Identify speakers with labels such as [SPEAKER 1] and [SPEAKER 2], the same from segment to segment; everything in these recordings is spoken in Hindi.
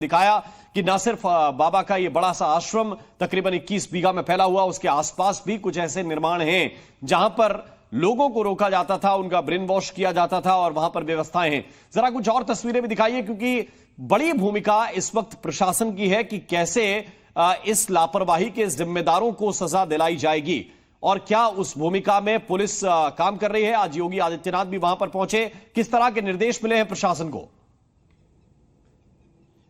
[SPEAKER 1] दिखाया कि न सिर्फ बाबा का ये बड़ा सा आश्रम तकरीबन 21 बीघा में फैला हुआ, उसके आसपास भी कुछ ऐसे निर्माण हैं जहां पर लोगों को रोका जाता था, उनका ब्रेन वॉश किया जाता था और वहां पर व्यवस्थाएं हैं। जरा कुछ और तस्वीरें भी दिखाइए, क्योंकि बड़ी भूमिका इस वक्त प्रशासन की है कि कैसे इस लापरवाही के जिम्मेदारों को सजा दिलाई जाएगी और क्या उस भूमिका में पुलिस काम कर रही है। आज योगी आदित्यनाथ भी वहां पर पहुंचे, किस तरह के निर्देश मिले हैं प्रशासन को?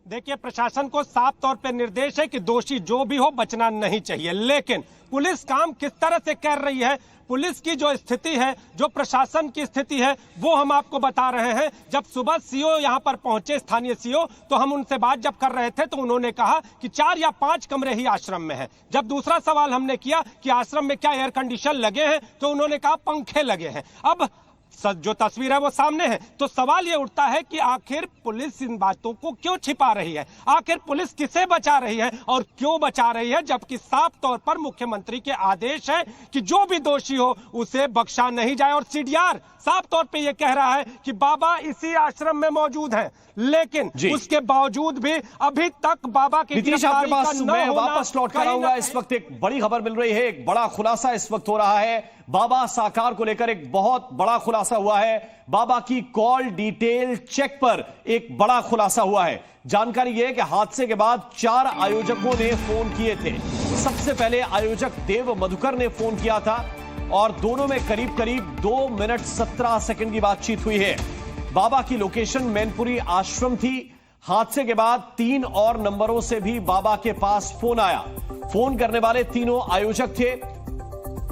[SPEAKER 2] देखिए, प्रशासन को साफ तौर पे निर्देश है कि दोषी जो भी हो बचना नहीं चाहिए, लेकिन पुलिस काम किस तरह से कर रही है, पुलिस की जो स्थिति है, जो प्रशासन की स्थिति है, वो हम आपको बता रहे हैं। जब सुबह सीओ यहां पर पहुंचे, स्थानीय सीओ, तो हम उनसे बात जब कर रहे थे तो उन्होंने कहा कि 4 या 5 कमरे ही आश्रम में हैं। जब दूसरा सवाल हमने किया कि आश्रम में क्या एयर कंडीशन लगे हैं, तो उन्होंने कहा पंखे लगे हैं। अब जो तस्वीर है वो सामने है, तो सवाल ये उठता है कि आखिर पुलिस इन बातों को क्यों छिपा रही है, आखिर पुलिस किसे बचा रही है और क्यों बचा रही है, जबकि साफ तौर पर मुख्यमंत्री के आदेश है कि जो भी दोषी हो उसे बख्शा नहीं जाए। और सीडीआर साफ तौर पे ये कह रहा है कि बाबा इसी आश्रम में मौजूद है, लेकिन उसके बावजूद भी अभी तक बाबा की
[SPEAKER 1] नीतीश आपके पास मैं वापस लौट कर आऊंगा। इस वक्त एक बड़ी खबर मिल रही है, एक बड़ा खुलासा इस वक्त हो रहा है। बाबा साकार को लेकर एक बहुत बड़ा खुलासा हुआ है। बाबा की कॉल डिटेल चेक पर एक बड़ा खुलासा हुआ है। जानकारी यह है कि हादसे के बाद 4 आयोजकों ने फोन किए थे। सबसे पहले आयोजक देव मधुकर ने फोन किया था और दोनों में करीब करीब 2 मिनट 17 सेकंड की बातचीत हुई है। बाबा की लोकेशन मैनपुरी आश्रम थी। हादसे के बाद 3 और नंबरों से भी बाबा के पास फोन आया। फोन करने वाले तीनों आयोजक थे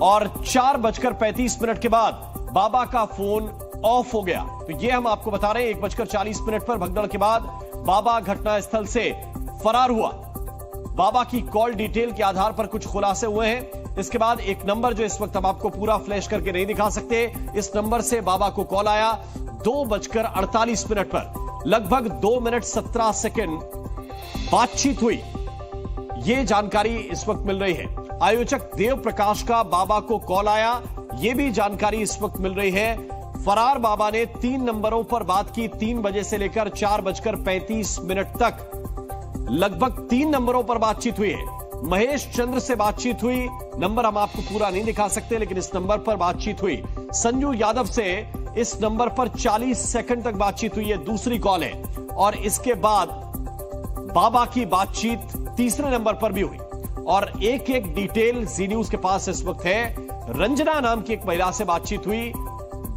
[SPEAKER 1] और 4:35 के बाद बाबा का फोन ऑफ हो गया। तो यह हम आपको बता रहे हैं, 1:40 पर भगदड़ के बाद बाबा घटनास्थल से फरार हुआ। बाबा की कॉल डिटेल के आधार पर कुछ खुलासे हुए हैं। इसके बाद एक नंबर जो इस वक्त हम आपको पूरा फ्लैश करके नहीं दिखा सकते, इस नंबर से बाबा को कॉल आया 2:48 पर। लगभग 2 मिनट 17 सेकंड बातचीत हुई, यह जानकारी इस वक्त मिल रही है। आयोजक देव प्रकाश का बाबा को कॉल आया, यह भी जानकारी इस वक्त मिल रही है। फरार बाबा ने 3 नंबरों पर बात की, 3 बजे से लेकर 4:35 तक लगभग 3 नंबरों पर बातचीत हुई है। महेश चंद्र से बातचीत हुई, नंबर हम आपको पूरा नहीं दिखा सकते, लेकिन इस नंबर पर बातचीत हुई। संजू यादव से इस नंबर पर 40 सेकंड तक बातचीत हुई है, दूसरी कॉल है। और इसके बाद बाबा की बातचीत तीसरे नंबर पर भी हुई और एक एक डिटेल जी न्यूज के पास इस वक्त है। रंजना नाम की एक महिला से बातचीत हुई,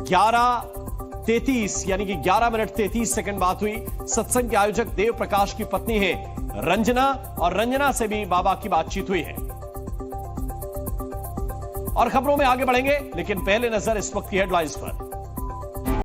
[SPEAKER 1] 11:33 यानी कि 11 मिनट 33 सेकंड बात हुई। सत्संग के आयोजक देव प्रकाश की पत्नी है रंजना, और रंजना से भी बाबा की बातचीत हुई है। और खबरों में आगे बढ़ेंगे, लेकिन पहले नजर इस वक्त की हेडलाइंस पर।